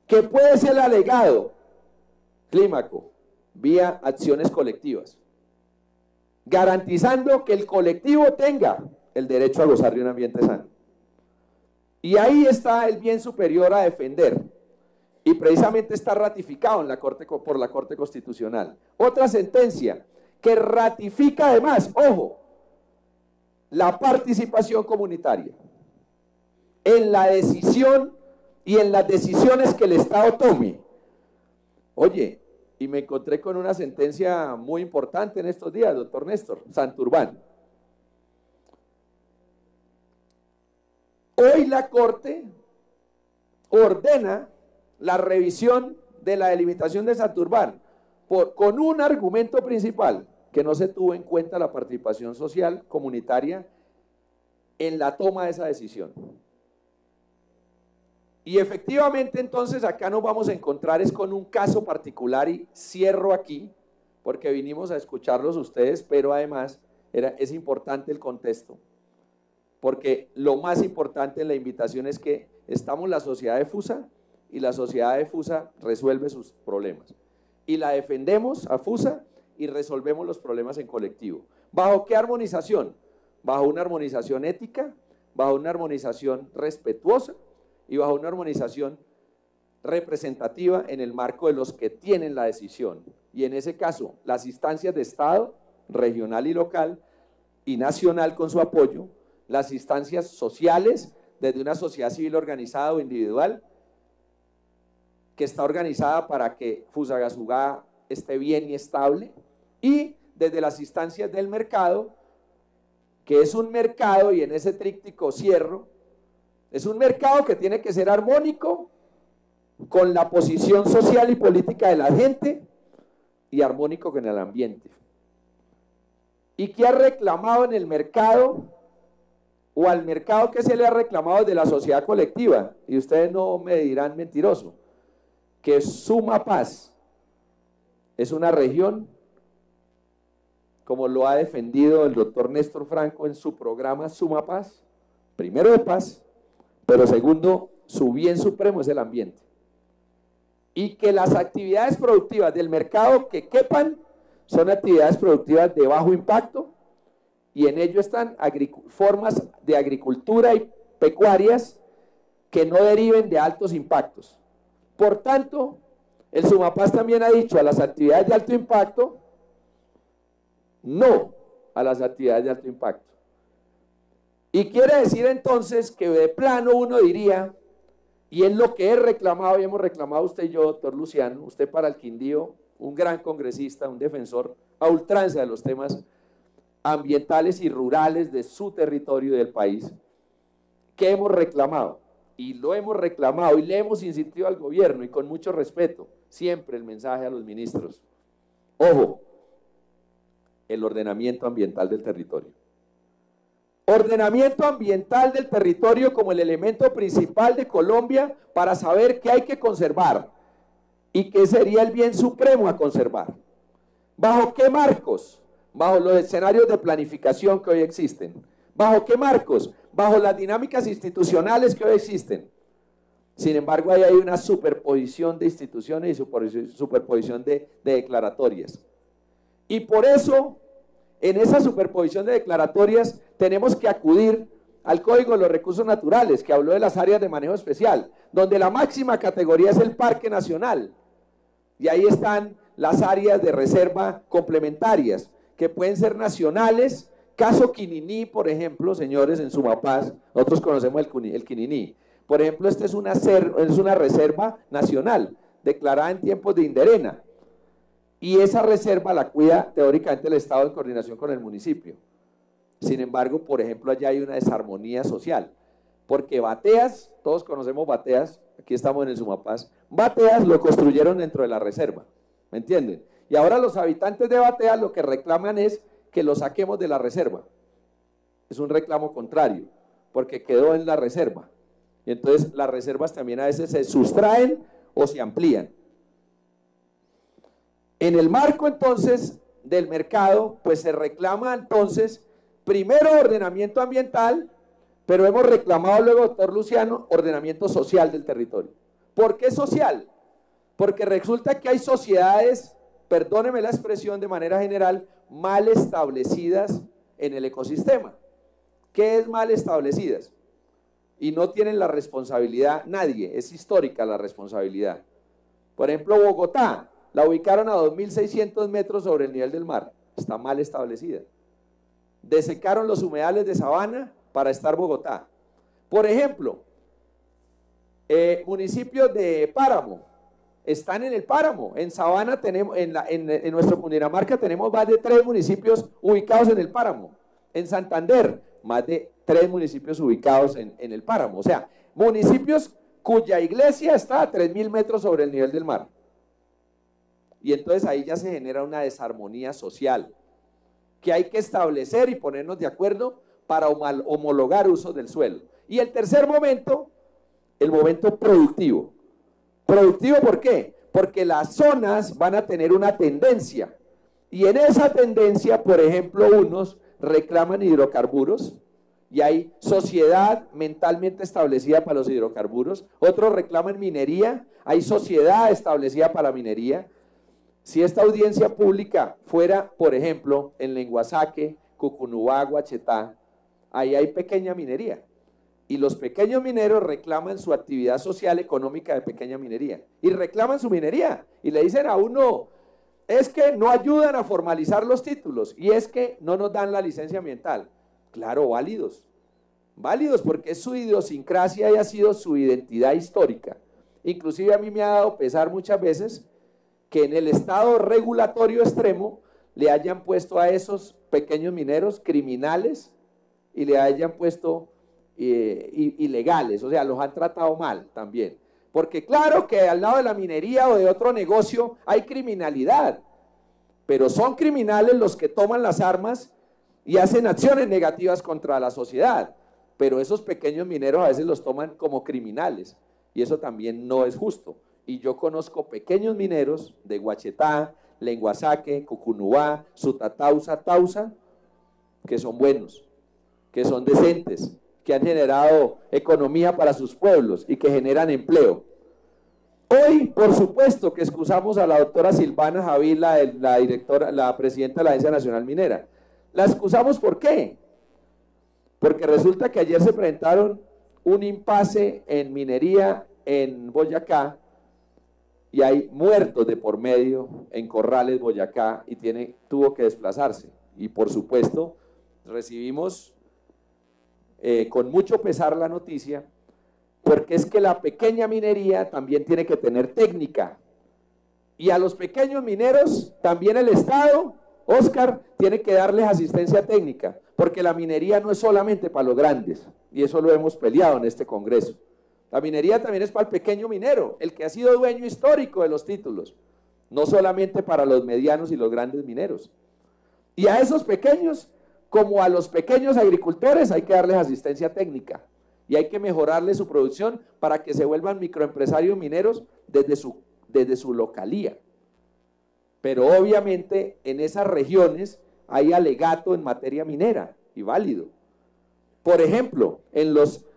que puede ser alegado, clímaco, vía acciones colectivas, garantizando que el colectivo tenga el derecho a gozar de un ambiente sano. Y ahí está el bien superior a defender, y precisamente está ratificado en por la Corte Constitucional. Otra sentencia que ratifica además, ojo, la participación comunitaria en la decisión y en las decisiones que el Estado tome. Oye, y me encontré con una sentencia muy importante en estos días, doctor Néstor, Santurbán. Hoy la Corte ordena la revisión de la delimitación de Santurbán con un argumento principal, que no se tuvo en cuenta la participación social comunitaria en la toma de esa decisión. Y efectivamente entonces acá nos vamos a encontrar es con un caso particular, y cierro aquí porque vinimos a escucharlos ustedes, pero además es importante el contexto, porque lo más importante en la invitación es que estamos la sociedad de FUSA y la sociedad de FUSA resuelve sus problemas y la defendemos a FUSA y resolvemos los problemas en colectivo. ¿Bajo qué armonización? Bajo una armonización ética, bajo una armonización respetuosa y bajo una armonización representativa en el marco de los que tienen la decisión. Y en ese caso, las instancias de Estado, regional y local, y nacional con su apoyo, las instancias sociales, desde una sociedad civil organizada o individual, que está organizada para que Fusagasugá esté bien y estable, y desde las instancias del mercado, que es un mercado, y en ese tríptico cierro, es un mercado que tiene que ser armónico con la posición social y política de la gente y armónico con el ambiente. ¿Y qué ha reclamado en el mercado o al mercado que se le ha reclamado de la sociedad colectiva? Y ustedes no me dirán mentiroso, que Sumapaz es una región, como lo ha defendido el doctor Néstor Franco en su programa Sumapaz, primero de paz, pero segundo, su bien supremo es el ambiente. Y que las actividades productivas del mercado que quepan son actividades productivas de bajo impacto, y en ello están formas de agricultura y pecuarias que no deriven de altos impactos. Por tanto, el Sumapaz también ha dicho a las actividades de alto impacto, no a las actividades de alto impacto. Y quiere decir entonces que de plano uno diría, y es lo que he reclamado y hemos reclamado usted y yo, doctor Luciano, usted para el Quindío, un gran congresista, un defensor a ultranza de los temas ambientales y rurales de su territorio y del país, que hemos reclamado, y lo hemos reclamado y le hemos insistido al gobierno, y con mucho respeto, siempre el mensaje a los ministros: ojo, el ordenamiento ambiental del territorio. Ordenamiento ambiental del territorio como el elemento principal de Colombia para saber qué hay que conservar y qué sería el bien supremo a conservar. ¿Bajo qué marcos? Bajo los escenarios de planificación que hoy existen. ¿Bajo qué marcos? Bajo las dinámicas institucionales que hoy existen. Sin embargo, ahí hay una superposición de instituciones y superposición de declaratorias. Y por eso, en esa superposición de declaratorias, tenemos que acudir al Código de los Recursos Naturales, que habló de las áreas de manejo especial, donde la máxima categoría es el Parque Nacional. Y ahí están las áreas de reserva complementarias, que pueden ser nacionales. Caso Quininí, por ejemplo, señores, en Sumapaz, nosotros conocemos el Quininí. Por ejemplo, esta es una reserva nacional, declarada en tiempos de Inderena. Y esa reserva la cuida teóricamente el Estado en coordinación con el municipio. Sin embargo, por ejemplo, allá hay una desarmonía social, porque Bateas, todos conocemos Bateas, aquí estamos en el Sumapaz, Bateas lo construyeron dentro de la reserva, ¿me entienden? Y ahora los habitantes de Bateas lo que reclaman es que lo saquemos de la reserva. Es un reclamo contrario, porque quedó en la reserva. Y entonces las reservas también a veces se sustraen o se amplían. En el marco entonces del mercado, pues se reclama entonces, primero ordenamiento ambiental, pero hemos reclamado luego, doctor Luciano, ordenamiento social del territorio. ¿Por qué social? Porque resulta que hay sociedades, perdóneme la expresión de manera general, mal establecidas en el ecosistema. ¿Qué es mal establecidas? Y no tienen la responsabilidad nadie, es histórica la responsabilidad. Por ejemplo, Bogotá, la ubicaron a 2.600 metros sobre el nivel del mar, está mal establecida. Desecaron los humedales de sabana para estar Bogotá. Por ejemplo, municipios de páramo, están en el páramo. En Sabana tenemos, en nuestro Cundinamarca tenemos más de 3 municipios ubicados en el páramo. En Santander, más de 3 municipios ubicados en el páramo. O sea, municipios cuya iglesia está a 3.000 metros sobre el nivel del mar. Y entonces ahí ya se genera una desarmonía social que hay que establecer y ponernos de acuerdo para homologar usos del suelo. Y el tercer momento, el momento productivo. ¿Productivo por qué? Porque las zonas van a tener una tendencia. Y en esa tendencia, por ejemplo, unos reclaman hidrocarburos y hay sociedad mentalmente establecida para los hidrocarburos. Otros reclaman minería, hay sociedad establecida para la minería. Si esta audiencia pública fuera, por ejemplo, en Lenguasaque, Cucunubá, Guachetá, ahí hay pequeña minería. Y los pequeños mineros reclaman su actividad social económica de pequeña minería. Y reclaman su minería. Y le dicen a uno, es que no ayudan a formalizar los títulos. Y es que no nos dan la licencia ambiental. Claro, válidos. Válidos porque es su idiosincrasia y ha sido su identidad histórica. Inclusive a mí me ha dado pesar muchas veces que en el estado regulatorio extremo le hayan puesto a esos pequeños mineros criminales y le hayan puesto ilegales, o sea, los han tratado mal también. Porque claro que al lado de la minería o de otro negocio hay criminalidad, pero son criminales los que toman las armas y hacen acciones negativas contra la sociedad, pero esos pequeños mineros a veces los toman como criminales y eso también no es justo. Y yo conozco pequeños mineros de Guachetá, Lenguasaque, Cucunubá, Sutatausa, Tausa, que son buenos, que son decentes, que han generado economía para sus pueblos y que generan empleo. Hoy, por supuesto, que excusamos a la doctora Silvana Javid, la presidenta de la Agencia Nacional Minera. La excusamos, ¿por qué? Porque resulta que ayer se presentaron un impasse en minería en Boyacá y hay muertos de por medio en Corrales, Boyacá, y tuvo que desplazarse. Y por supuesto, recibimos con mucho pesar la noticia, porque es que la pequeña minería también tiene que tener técnica. Y a los pequeños mineros, también el Estado, Oscar, tiene que darles asistencia técnica, porque la minería no es solamente para los grandes, y eso lo hemos peleado en este Congreso. La minería también es para el pequeño minero, el que ha sido dueño histórico de los títulos, no solamente para los medianos y los grandes mineros. Y a esos pequeños, como a los pequeños agricultores, hay que darles asistencia técnica y hay que mejorarles su producción para que se vuelvan microempresarios mineros desde su localía. Pero obviamente en esas regiones hay alegato en materia minera y válido. Por ejemplo, en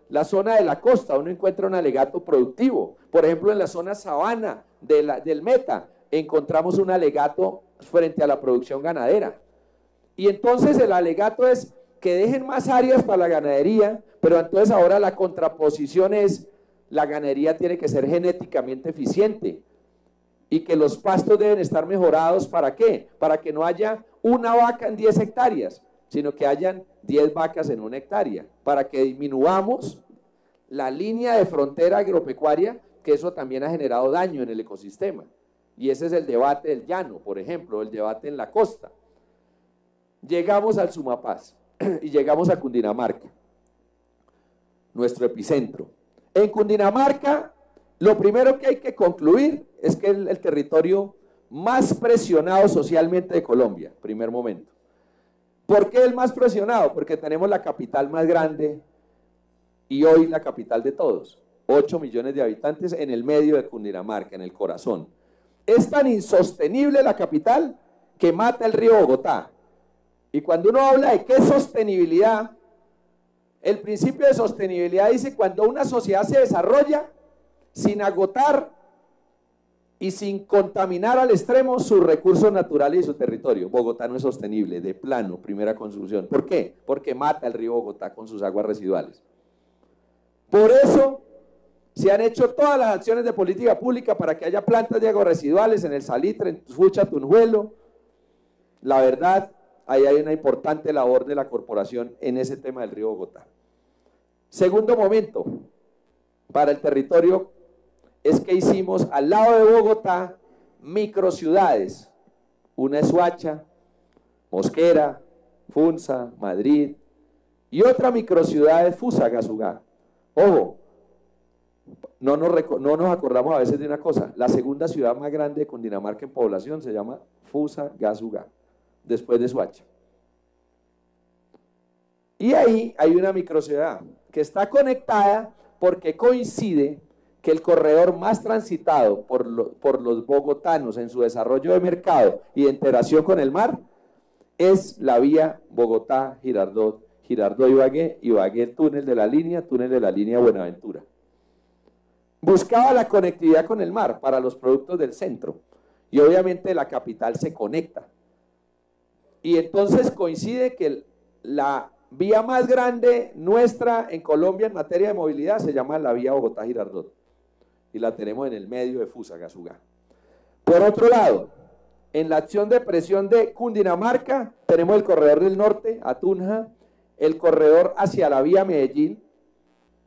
la zona de la costa uno encuentra un alegato productivo. Por ejemplo, en la zona sabana del Meta encontramos un alegato frente a la producción ganadera. Y entonces el alegato es que dejen más áreas para la ganadería, pero entonces ahora la contraposición es la ganadería tiene que ser genéticamente eficiente y que los pastos deben estar mejorados. ¿Para qué? Para que no haya una vaca en 10 hectáreas, sino que hayan 10 vacas en 1 hectárea, para que disminuyamos la línea de frontera agropecuaria, que eso también ha generado daño en el ecosistema. Y ese es el debate del llano, por ejemplo, el debate en la costa. Llegamos al Sumapaz y llegamos a Cundinamarca, nuestro epicentro. En Cundinamarca, lo primero que hay que concluir es que es el territorio más presionado socialmente de Colombia, primer momento. ¿Por qué el más presionado? Porque tenemos la capital más grande y hoy la capital de todos, 8 millones de habitantes en el medio de Cundinamarca, en el corazón. Es tan insostenible la capital que mata el río Bogotá. Y cuando uno habla de qué es sostenibilidad, el principio de sostenibilidad dice cuando una sociedad se desarrolla sin agotar y sin contaminar al extremo sus recursos naturales y su territorio. Bogotá no es sostenible, de plano, primera conclusión. ¿Por qué? Porque mata el río Bogotá con sus aguas residuales. Por eso se han hecho todas las acciones de política pública para que haya plantas de aguas residuales en el Salitre, en Fucha, Tunjuelo. La verdad, ahí hay una importante labor de la corporación en ese tema del río Bogotá. Segundo momento, para el territorio, es que hicimos al lado de Bogotá microciudades. Una es Soacha, Mosquera, Funza, Madrid, y otra microciudad es Fusagasugá. Ojo, no nos acordamos a veces de una cosa, la segunda ciudad más grande de Cundinamarca en población se llama Fusagasugá, después de Soacha. Y ahí hay una microciudad que está conectada porque coincide que el corredor más transitado por los bogotanos en su desarrollo de mercado y de interacción con el mar es la vía Bogotá-Girardot, Girardot-Ibagué, Ibagué-Túnel de la línea Buenaventura. Buscaba la conectividad con el mar para los productos del centro y obviamente la capital se conecta. Y entonces coincide que la vía más grande nuestra en Colombia en materia de movilidad se llama la vía Bogotá-Girardot y la tenemos en el medio de Fusagasugá. Por otro lado, en la acción de presión de Cundinamarca tenemos el corredor del norte a Tunja, el corredor hacia la vía Medellín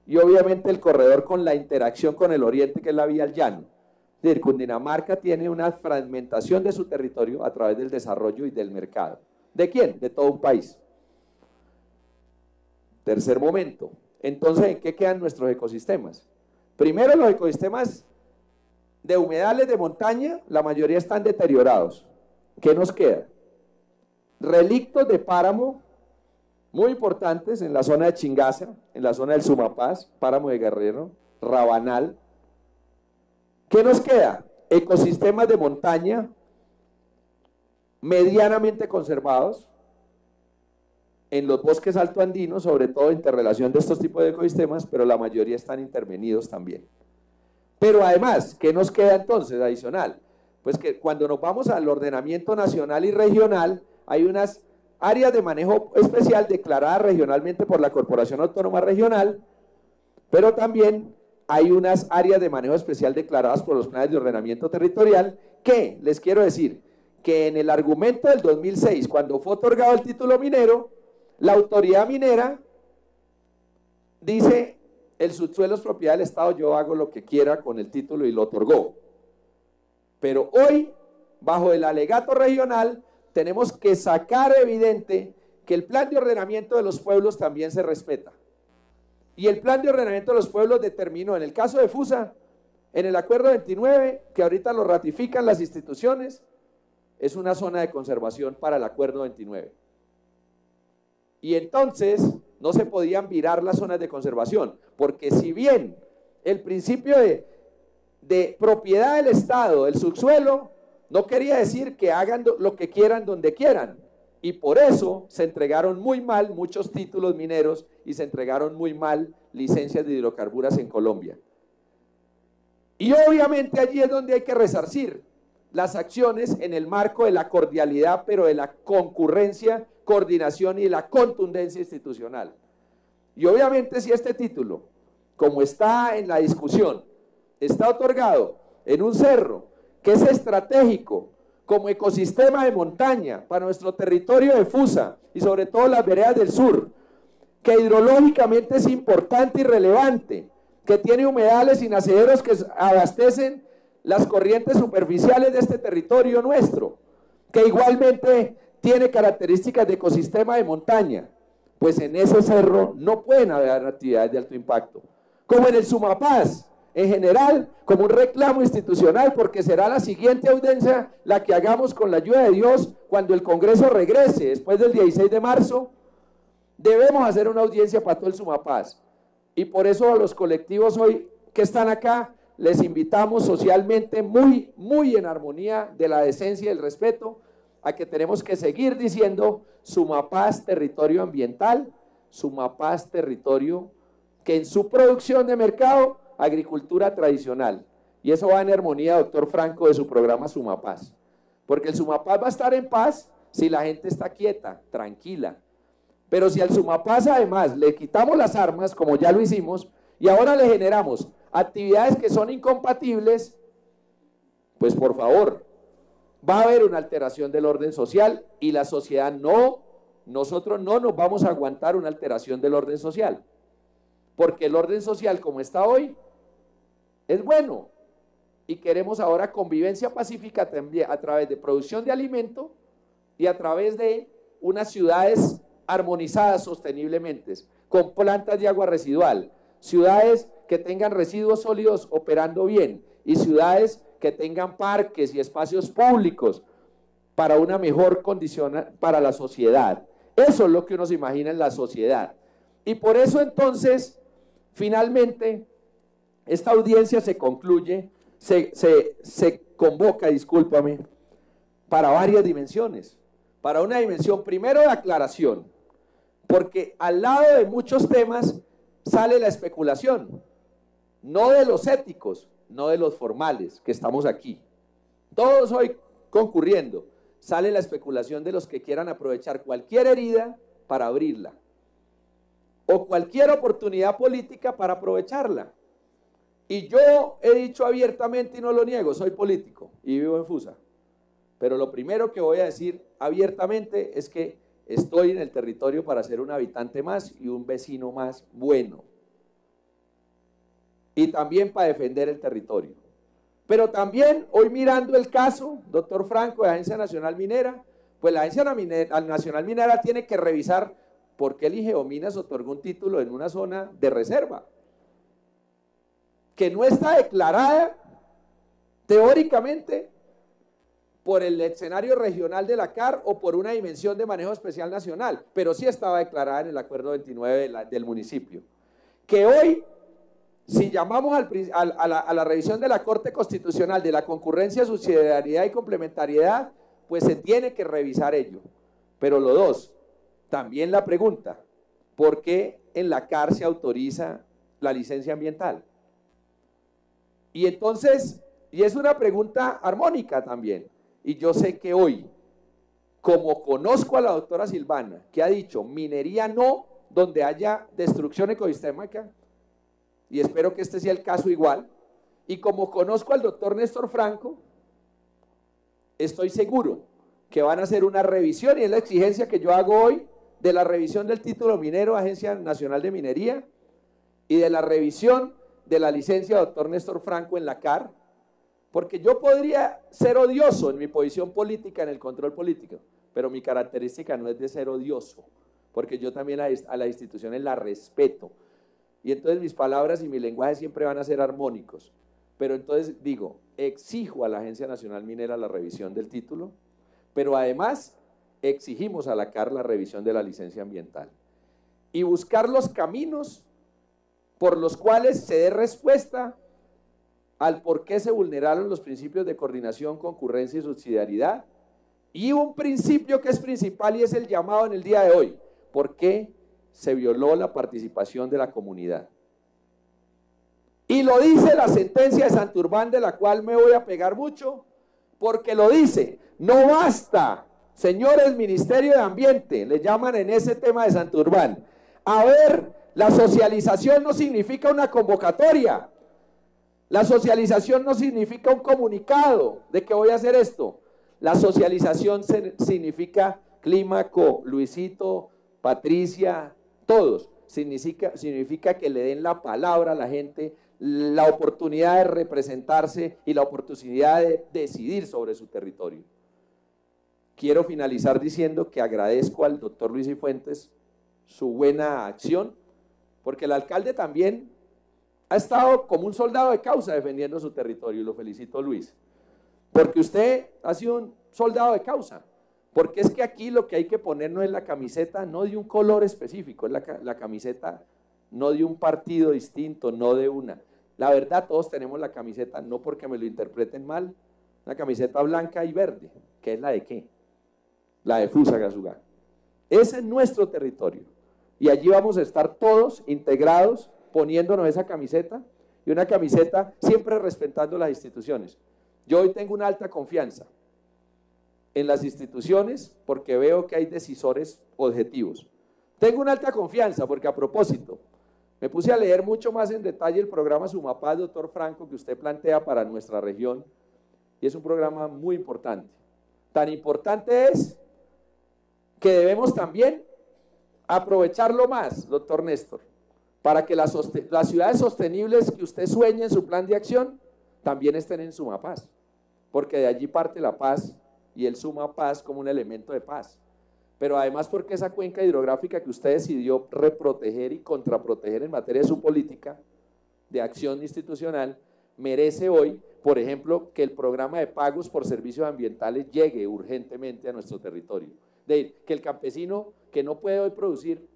y obviamente el corredor con la interacción con el oriente, que es la vía al llano. Es decir, Cundinamarca tiene una fragmentación de su territorio a través del desarrollo y del mercado. ¿De quién? De todo un país. Tercer momento. Entonces, ¿en qué quedan nuestros ecosistemas? Primero, los ecosistemas de humedales de montaña, la mayoría están deteriorados. ¿Qué nos queda? Relictos de páramo, muy importantes en la zona de Chingaza, en la zona del Sumapaz, páramo de Guerrero, Rabanal. ¿Qué nos queda? Ecosistemas de montaña medianamente conservados en los bosques altoandinos, sobre todo interrelación de estos tipos de ecosistemas, pero la mayoría están intervenidos también. Pero además, ¿qué nos queda entonces adicional? Pues que cuando nos vamos al ordenamiento nacional y regional, hay unas áreas de manejo especial declaradas regionalmente por la Corporación Autónoma Regional, pero también hay unas áreas de manejo especial declaradas por los planes de ordenamiento territorial que, les quiero decir, que en el argumento del 2006, cuando fue otorgado el título minero, la autoridad minera dice, el subsuelo es propiedad del Estado, yo hago lo que quiera con el título y lo otorgó. Pero hoy, bajo el alegato regional, tenemos que sacar evidente que el plan de ordenamiento de los pueblos también se respeta. Y el plan de ordenamiento de los pueblos determinó, en el caso de Fusa, en el acuerdo 29, que ahorita lo ratifican las instituciones, es una zona de conservación para el acuerdo 29. Y entonces no se podían virar las zonas de conservación, porque si bien el principio de propiedad del Estado, el subsuelo, no quería decir que hagan lo que quieran donde quieran, y por eso se entregaron muy mal muchos títulos mineros y se entregaron muy mal licencias de hidrocarburos en Colombia. Y obviamente allí es donde hay que resarcir las acciones en el marco de la cordialidad, pero de la concurrencia, coordinación y la contundencia institucional. Y obviamente si este título, como está en la discusión, está otorgado en un cerro que es estratégico como ecosistema de montaña para nuestro territorio de Fusa y sobre todo las veredas del sur, que hidrológicamente es importante y relevante, que tiene humedales y nacederos que abastecen las corrientes superficiales de este territorio nuestro, que igualmente tiene características de ecosistema de montaña, pues en ese cerro no pueden haber actividades de alto impacto, como en el Sumapaz, en general, como un reclamo institucional, porque será la siguiente audiencia la que hagamos con la ayuda de Dios cuando el Congreso regrese, después del 16 de marzo, debemos hacer una audiencia para todo el Sumapaz, y por eso a los colectivos hoy que están acá, les invitamos socialmente, muy en armonía de la decencia y el respeto, a que tenemos que seguir diciendo Sumapaz territorio ambiental, Sumapaz territorio que en su producción de mercado, agricultura tradicional. Y eso va en armonía, doctor Franco, de su programa Sumapaz. Porque el Sumapaz va a estar en paz si la gente está quieta, tranquila. Pero si al Sumapaz además le quitamos las armas, como ya lo hicimos, y ahora le generamos actividades que son incompatibles, pues por favor, va a haber una alteración del orden social y la sociedad nosotros no nos vamos a aguantar una alteración del orden social, porque el orden social como está hoy es bueno y queremos ahora convivencia pacífica también a través de producción de alimento y a través de unas ciudades armonizadas sosteniblemente, con plantas de agua residual, ciudades que tengan residuos sólidos operando bien y ciudades que tengan parques y espacios públicos para una mejor condición para la sociedad. Eso es lo que uno se imagina en la sociedad. Y por eso entonces, finalmente, esta audiencia se concluye, se convoca, discúlpame, para varias dimensiones. Para una dimensión, primero, de aclaración, porque al lado de muchos temas sale la especulación, no de los éticos, no de los formales, que estamos aquí. Todos hoy concurriendo, sale la especulación de los que quieran aprovechar cualquier herida para abrirla. o cualquier oportunidad política para aprovecharla. Y yo he dicho abiertamente y no lo niego, soy político y vivo en Fusa. Pero lo primero que voy a decir abiertamente es que estoy en el territorio para ser un habitante más y un vecino más bueno. Y también para defender el territorio. Pero también hoy mirando el caso, doctor Franco, de Agencia Nacional Minera, pues la Agencia Nacional Minera tiene que revisar por qué el IGEOMINAS otorgó un título en una zona de reserva, que no está declarada teóricamente por el escenario regional de la CAR o por una dimensión de manejo especial nacional, pero sí estaba declarada en el acuerdo 29 del municipio. Que hoy, si llamamos a la revisión de la Corte Constitucional de la concurrencia, subsidiariedad y complementariedad, pues se tiene que revisar ello. Pero lo dos, también la pregunta, ¿por qué en la CAR se autoriza la licencia ambiental? Y entonces, y es una pregunta armónica también, y yo sé que hoy, como conozco a la doctora Silvana, que ha dicho minería no, donde haya destrucción ecosistémica, y espero que este sea el caso igual, y como conozco al doctor Néstor Franco, estoy seguro que van a hacer una revisión, y es la exigencia que yo hago hoy, de la revisión del título minero, Agencia Nacional de Minería, y de la revisión de la licencia de doctor Néstor Franco en la CAR, porque yo podría ser odioso en mi posición política, en el control político, pero mi característica no es de ser odioso, porque yo también a las instituciones las respeto, y entonces mis palabras y mi lenguaje siempre van a ser armónicos, pero entonces digo, exijo a la Agencia Nacional Minera la revisión del título, pero además exigimos a la CAR la revisión de la licencia ambiental, y buscar los caminos por los cuales se dé respuesta al por qué se vulneraron los principios de coordinación, concurrencia y subsidiariedad, y un principio que es principal y es el llamado en el día de hoy, ¿por qué se violó la participación de la comunidad? Y lo dice la sentencia de Santurbán, de la cual me voy a pegar mucho, porque lo dice, no basta, señores Ministerio de Ambiente, le llaman en ese tema de Santurbán, a ver, la socialización no significa una convocatoria, la socialización no significa un comunicado de que voy a hacer esto, la socialización significa Clímaco, Luisito, Patricia, todos, significa que le den la palabra a la gente, la oportunidad de representarse y la oportunidad de decidir sobre su territorio. Quiero finalizar diciendo que agradezco al doctor Luis Cifuentes su buena acción, porque el alcalde también ha estado como un soldado de causa defendiendo su territorio, y lo felicito, Luis, porque usted ha sido un soldado de causa, porque es que aquí lo que hay que poner no es la camiseta, no de un color específico, es la camiseta no de un partido distinto, no de una. La verdad, todos tenemos la camiseta, no porque me lo interpreten mal, una camiseta blanca y verde, que es la de ¿qué? La de Fusagasugá. Ese es nuestro territorio, y allí vamos a estar todos integrados, poniéndonos esa camiseta, y una camiseta siempre respetando las instituciones. Yo hoy tengo una alta confianza en las instituciones porque veo que hay decisores objetivos. Tengo una alta confianza porque, a propósito, me puse a leer mucho más en detalle el programa Sumapaz, doctor Franco, que usted plantea para nuestra región, y es un programa muy importante. Tan importante es que debemos también aprovecharlo más, doctor Néstor, para que las ciudades sostenibles que usted sueña en su plan de acción también estén en Sumapaz, porque de allí parte la paz y el Sumapaz como un elemento de paz, pero además porque esa cuenca hidrográfica que usted decidió reproteger y contraproteger en materia de su política de acción institucional, merece hoy, por ejemplo, que el programa de pagos por servicios ambientales llegue urgentemente a nuestro territorio, que el campesino que no puede hoy producir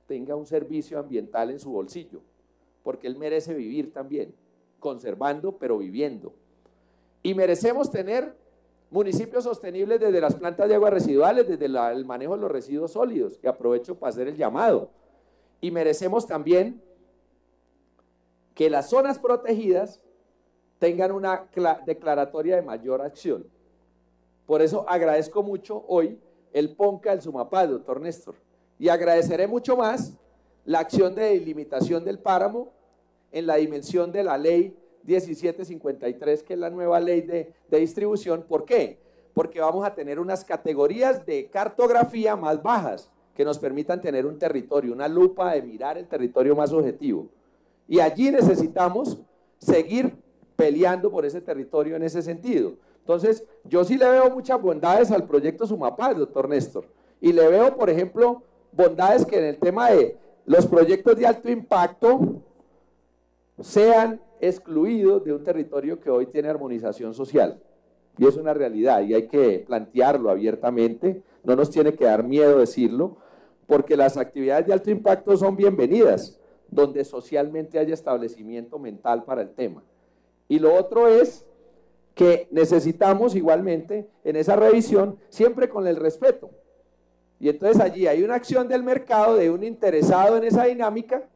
tenga un servicio ambiental en su bolsillo, porque él merece vivir también, conservando pero viviendo. Y merecemos tener municipios sostenibles desde las plantas de aguas residuales, desde el manejo de los residuos sólidos, y aprovecho para hacer el llamado. Y merecemos también que las zonas protegidas tengan una declaratoria de mayor acción. Por eso agradezco mucho hoy el PONCA del Sumapaz, doctor Néstor, y agradeceré mucho más la acción de delimitación del páramo en la dimensión de la ley 1753, que es la nueva ley de distribución. ¿Por qué? Porque vamos a tener unas categorías de cartografía más bajas que nos permitan tener un territorio, una lupa de mirar el territorio más objetivo. Y allí necesitamos seguir peleando por ese territorio en ese sentido. Entonces, yo sí le veo muchas bondades al proyecto Sumapaz, doctor Néstor, y le veo, por ejemplo, bondades que en el tema de los proyectos de alto impacto sean excluidos de un territorio que hoy tiene armonización social. Y es una realidad y hay que plantearlo abiertamente, no nos tiene que dar miedo decirlo, porque las actividades de alto impacto son bienvenidas, donde socialmente haya establecimiento mental para el tema. Y lo otro es que necesitamos igualmente en esa revisión siempre con el respeto. Y entonces allí hay una acción del mercado de un interesado en esa dinámica,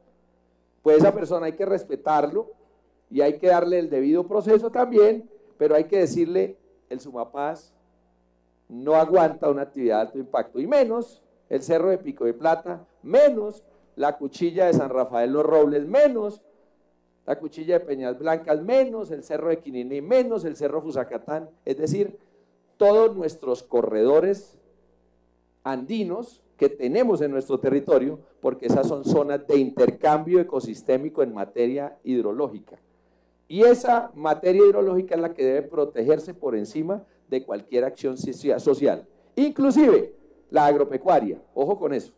pues esa persona hay que respetarlo y hay que darle el debido proceso también, pero hay que decirle, el Sumapaz no aguanta una actividad de alto impacto, y menos el Cerro de Pico de Plata, menos la Cuchilla de San Rafael Los Robles, menos la Cuchilla de Peñas Blancas, menos el Cerro de Quininí, menos el Cerro Fusacatán, es decir, todos nuestros corredores andinos que tenemos en nuestro territorio, porque esas son zonas de intercambio ecosistémico en materia hidrológica. Y esa materia hidrológica es la que debe protegerse por encima de cualquier acción social, inclusive la agropecuaria, ojo con eso,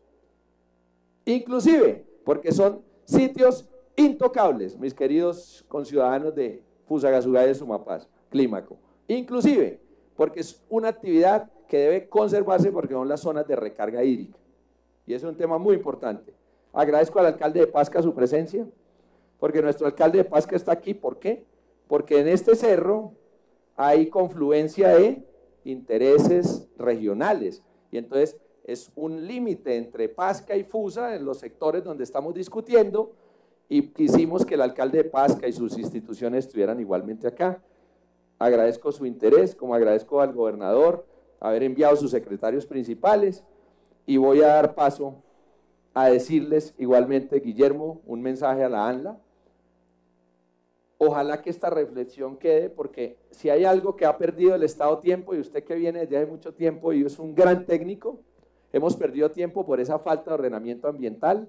inclusive porque son sitios intocables, mis queridos conciudadanos de Fusagasugá y de Sumapaz, Clímaco, inclusive porque es una actividad que debe conservarse porque son las zonas de recarga hídrica, y eso es un tema muy importante. Agradezco al alcalde de Pasca su presencia, porque nuestro alcalde de Pasca está aquí. ¿Por qué? Porque en este cerro hay confluencia de intereses regionales, y entonces es un límite entre Pasca y Fusa en los sectores donde estamos discutiendo, y quisimos que el alcalde de Pasca y sus instituciones estuvieran igualmente acá. Agradezco su interés, como agradezco al gobernador haber enviado sus secretarios principales, y voy a dar paso a decirles igualmente, Guillermo, un mensaje a la ANLA. Ojalá que esta reflexión quede, porque si hay algo que ha perdido el Estado tiempo, y usted que viene desde hace mucho tiempo y es un gran técnico, hemos perdido tiempo por esa falta de ordenamiento ambiental,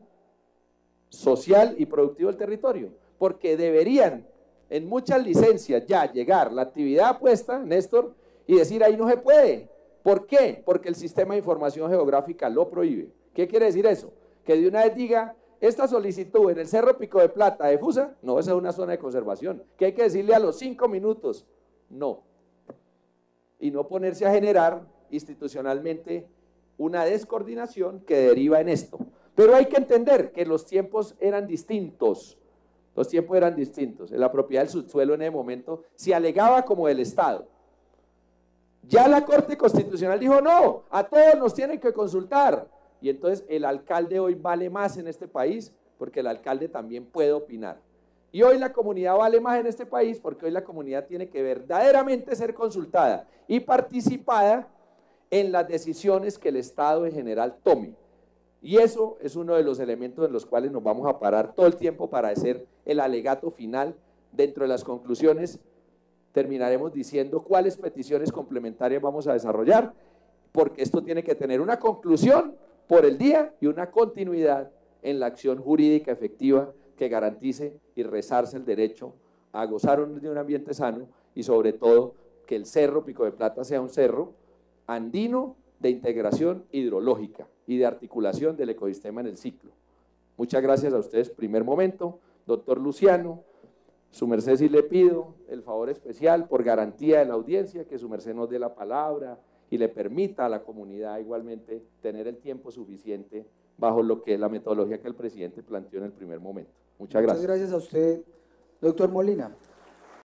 social y productivo del territorio, porque deberían en muchas licencias ya llegar la actividad puesta, Néstor, y decir ahí no se puede. ¿Por qué? Porque el sistema de información geográfica lo prohíbe. ¿Qué quiere decir eso? Que de una vez diga, esta solicitud en el Cerro Pico de Plata de Fusa, no, esa es una zona de conservación, que hay que decirle a los 5 minutos, no. Y no ponerse a generar institucionalmente una descoordinación que deriva en esto. Pero hay que entender que los tiempos eran distintos. Los tiempos eran distintos. En la propiedad del subsuelo en ese momento se alegaba como del Estado. Ya la Corte Constitucional dijo, no, a todos nos tienen que consultar. Y entonces el alcalde hoy vale más en este país, porque el alcalde también puede opinar. Y hoy la comunidad vale más en este país, porque hoy la comunidad tiene que verdaderamente ser consultada y participada en las decisiones que el Estado en general tome. Y eso es uno de los elementos en los cuales nos vamos a parar todo el tiempo para hacer el alegato final. Dentro de las conclusiones terminaremos diciendo cuáles peticiones complementarias vamos a desarrollar, porque esto tiene que tener una conclusión por el día y una continuidad en la acción jurídica efectiva que garantice y rezarse el derecho a gozar de un ambiente sano, y sobre todo que el Cerro Pico de Plata sea un cerro andino de integración hidrológica y de articulación del ecosistema en el ciclo. Muchas gracias a ustedes. Primer momento, doctor Luciano, su merced sí le pido el favor especial por garantía de la audiencia, que su merced nos dé la palabra y le permita a la comunidad igualmente tener el tiempo suficiente bajo lo que es la metodología que el presidente planteó en el primer momento. Muchas gracias. Muchas gracias a usted, doctor Molina.